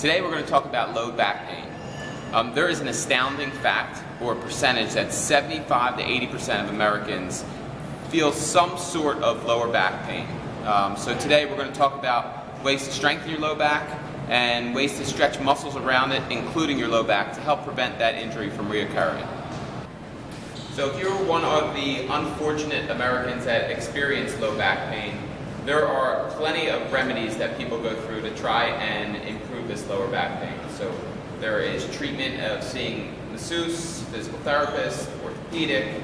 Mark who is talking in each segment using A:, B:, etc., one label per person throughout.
A: Today we're going to talk about low back pain. There is an astounding fact or percentage that 75 to 80% of Americans feel some sort of lower back pain. So today we're going to talk about ways to strengthen your low back and ways to stretch muscles around it, including your low back, to help prevent that injury from reoccurring. So if you're one of the unfortunate Americans that experience low back pain, there are plenty of remedies that people go through to try and improve this lower back pain. So there is treatment of seeing masseuse, physical therapist, orthopedic.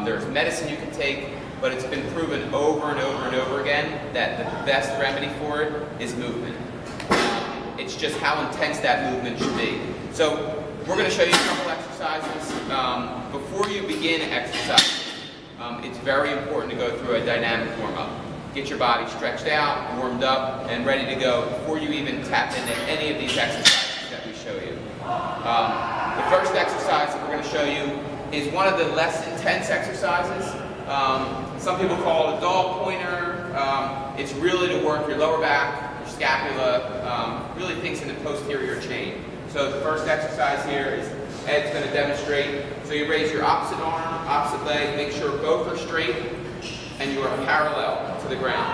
A: There's medicine you can take, but it's been proven over and over and over again that the best remedy for it is movement. It's just how intense that movement should be. So we're going to show you a couple exercises. Before you begin exercise, it's very important to go through a dynamic warm-up. Get your body stretched out, warmed up, and ready to go before you even tap into any of these exercises that we show you. The first exercise that we're going to show you is one of the less intense exercises. Some people call it a dog pointer. It's really to work your lower back, your scapula, really things in the posterior chain. So the first exercise here is Ed's going to demonstrate. So you raise your opposite arm, opposite leg, make sure both are straight and you are parallel to the ground.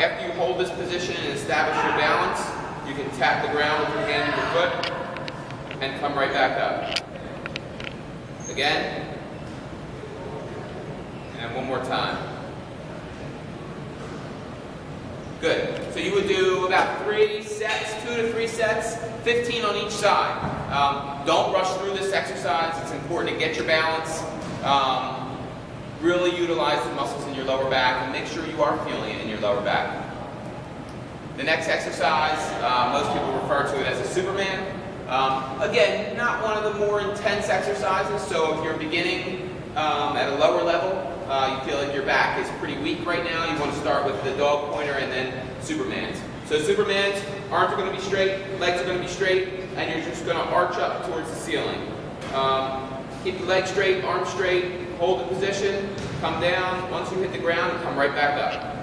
A: After you hold this position and establish your balance, you can tap the ground with your hand and your foot and come right back up. Again, and one more time. Good. So you would do about 3 sets, 2 to 3 sets, 15 on each side. Don't rush through this exercise. It's important to get your balance. Really utilize the muscles in your lower back and make sure you are feeling it in your lower back. The next exercise, most people refer to it as a Superman. Again, not one of the more intense exercises, so if you're beginning at a lower level, you feel like your back is pretty weak right now, you want to start with the dog pointer and then Supermans. So Supermans, arms are going to be straight, legs are going to be straight, and you're just going to arch up towards the ceiling. Keep the legs straight, arms straight, hold the position, come down. Once you hit the ground, come right back up.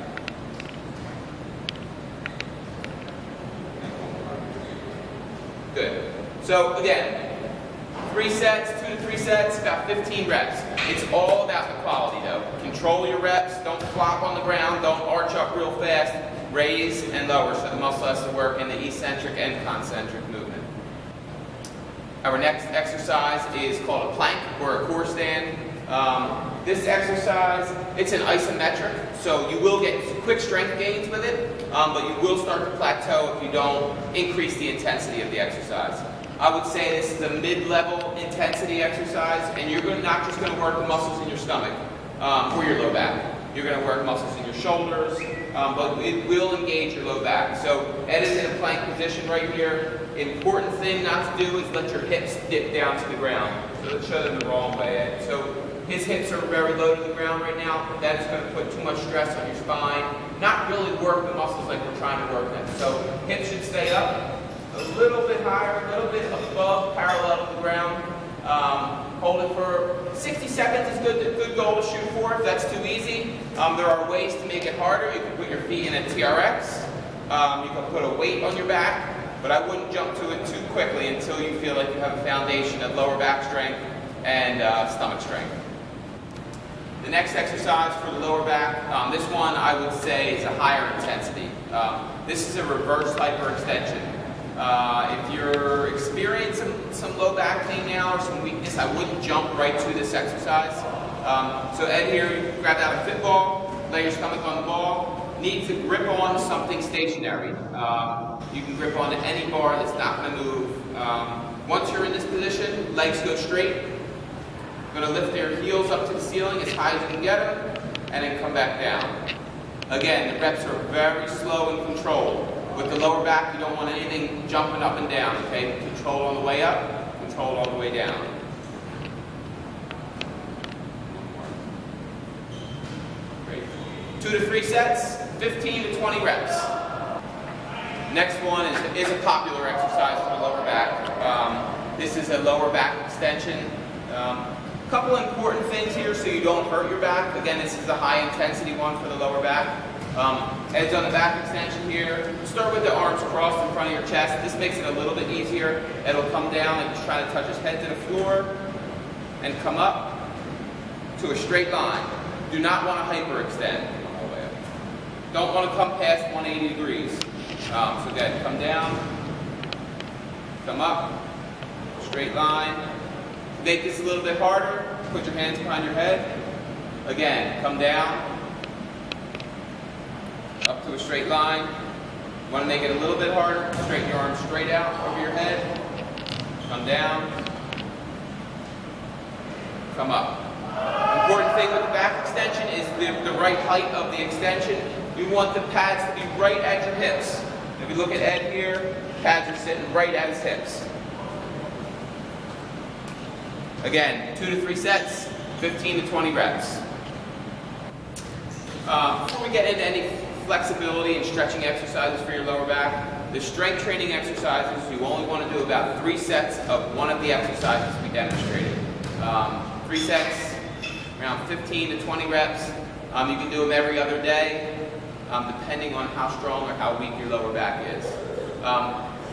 A: Good. So again, 3 sets, 2 to 3 sets, about 15 reps. It's all about the quality though. Control your reps, don't flop on the ground, don't arch up real fast, raise and lower so the muscle has to work in the eccentric and concentric movement. Our next exercise is called a plank or a core stand. This exercise, it's an isometric, so you will get quick strength gains with it, but you will start to plateau if you don't increase the intensity of the exercise. I would say this is a mid-level intensity exercise, and you're not just going to work the muscles in your stomach or your low back. You're going to work muscles in your shoulders, but it will engage your low back. So Ed is in a plank position right here. Important thing not to do is let your hips dip down to the ground. So let's show them the wrong way, Ed. So his hips are very low to the ground right now. That is going to put too much stress on your spine. Not really work the muscles like we're trying to work them. So hips should stay up a little bit higher, a little bit above, parallel to the ground. Hold it for 60 seconds is good goal to shoot for if that's too easy. There are ways to make it harder. You can put your feet in a TRX. You can put a weight on your back, but I wouldn't jump to it too quickly until you feel like you have a foundation of lower back strength and stomach strength. The next exercise for the lower back, this one I would say is a higher intensity. This is a reverse hyperextension. If you're experiencing some low back pain now or some weakness, I wouldn't jump right to this exercise. So Ed here, you grab out a fit ball, lay your stomach on the ball, need to grip on something stationary. You can grip onto any bar that's not going to move. Once you're in this position, legs go straight. You're going to lift your heels up to the ceiling as high as you can get them, and then come back down. Again, the reps are very slow and controlled. With the lower back, you don't want anything jumping up and down, okay? Control on the way up, control on the way down. Great. 2 to 3 sets, 15 to 20 reps. Next one is a popular exercise for the lower back. This is a lower back extension. Couple important things here so you don't hurt your back. Again, this is a high intensity one for the lower back. Edge on the back extension here. Start with the arms crossed in front of your chest. This makes it a little bit easier. Ed'll come down and just try to touch his head to the floor and come up to a straight line. Do not want to hyperextend all the way up. Don't want to come past 180 degrees. So again, come down, come up, straight line. To make this a little bit harder, put your hands behind your head. Again, come down, up to a straight line. Want to make it a little bit harder, straighten your arms straight out over your head. Come down, come up. Important thing with the back extension is the right height of the extension. You want the pads to be right at your hips. If you look at Ed here, pads are sitting right at his hips. Again, 2 to 3 sets, 15 to 20 reps. Before we get into any flexibility and stretching exercises for your lower back, the strength training exercises, you only want to do about 3 sets of one of the exercises we demonstrated. 3 sets, around 15 to 20 reps. You can do them every other day, depending on how strong or how weak your lower back is.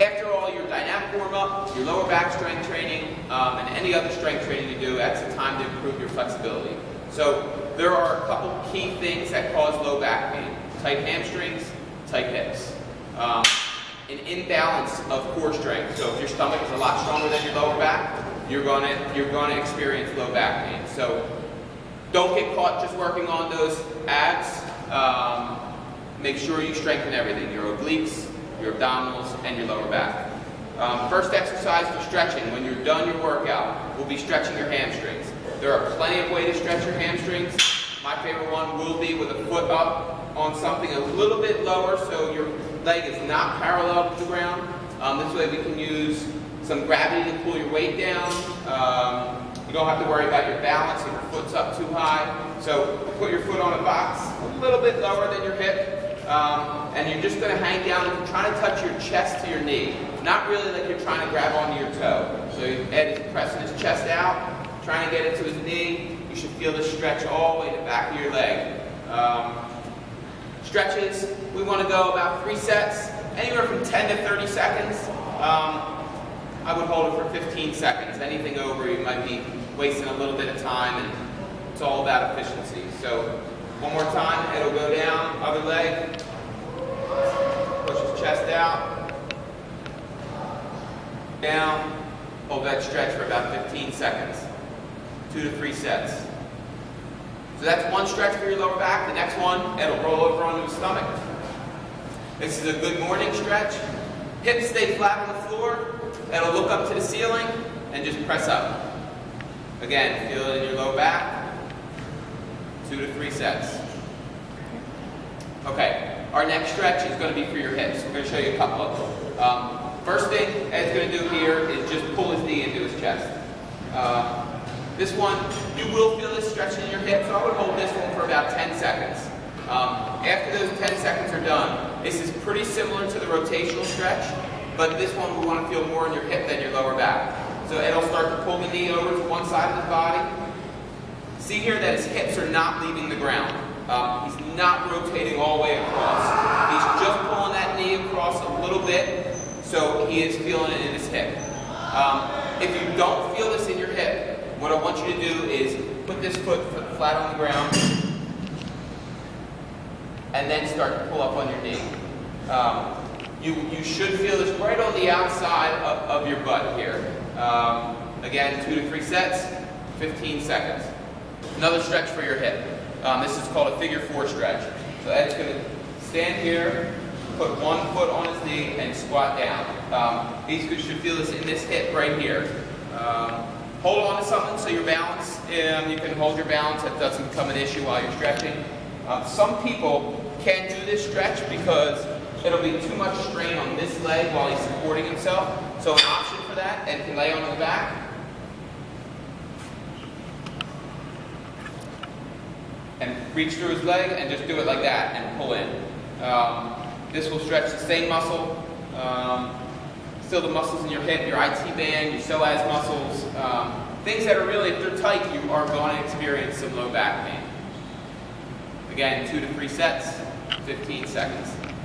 A: After all your dynamic warm-up, your lower back strength training, and any other strength training you do, that's the time to improve your flexibility. So there are a couple key things that cause low back pain. Tight hamstrings, tight hips. An imbalance of core strength. So if your stomach is a lot stronger than your lower back, you're going to experience low back pain. So don't get caught just working on those abs. Make sure you strengthen everything, your obliques, your abdominals, and your lower back. First exercise for stretching, when you're done your workout, will be stretching your hamstrings. There are plenty of ways to stretch your hamstrings. My favorite one will be with a foot up on something a little bit lower so your leg is not parallel to the ground. This way we can use some gravity to pull your weight down. You don't have to worry about your balance if your foot's up too high. So put your foot on a box a little bit lower than your hip. And you're just going to hang down and try to touch your chest to your knee. Not really like you're trying to grab onto your toe. So Ed is pressing his chest out, trying to get it to his knee. You should feel this stretch all the way to the back of your leg. Stretches, we want to go about 3 sets, anywhere from 10 to 30 seconds. I would hold it for 15 seconds. Anything over, you might be wasting a little bit of time, and it's all about efficiency. So one more time, it'll go down, other leg, push his chest out, down, hold that stretch for about 15 seconds, 2 to 3 sets. So that's one stretch for your lower back. The next one, it'll roll over onto the stomach. This is a good morning stretch. Hips stay flat on the floor. It'll look up to the ceiling and just press up. Again, feel it in your low back. 2 to 3 sets. Okay, our next stretch is going to be for your hips. We're going to show you a couple of them. First thing Ed's going to do here is just pull his knee into his chest. This one, you will feel this stretch in your hips, so I would hold this one for about 10 seconds. After those 10 seconds are done, this is pretty similar to the rotational stretch, but this one we want to feel more in your hip than your lower back. So Ed'll start to pull the knee over to one side of his body. See here that his hips are not leaving the ground. He's not rotating all the way across. He's just pulling that knee across a little bit, so he is feeling it in his hip. If you don't feel this in your hip, what I want you to do is put this foot flat on the ground and then start to pull up on your knee. You should feel this right on the outside of your butt here. Again, 2 to 3 sets, 15 seconds. Another stretch for your hip. This is called a figure 4 stretch. So Ed's going to stand here, put one foot on his knee, and squat down. He should feel this in this hip right here. Hold on to something so your balance, you can hold your balance. That doesn't become an issue while you're stretching. Some people can't do this stretch because it'll be too much strain on this leg while he's supporting himself. So an option for that, and can lay on the back. And reach through his leg and just do it like that and pull in. This will stretch the same muscle. Still the muscles in your hip, your IT band, your psoas muscles, things that are really, if they're tight, you are going to experience some low back pain. Again, 2 to 3 sets, 15 seconds.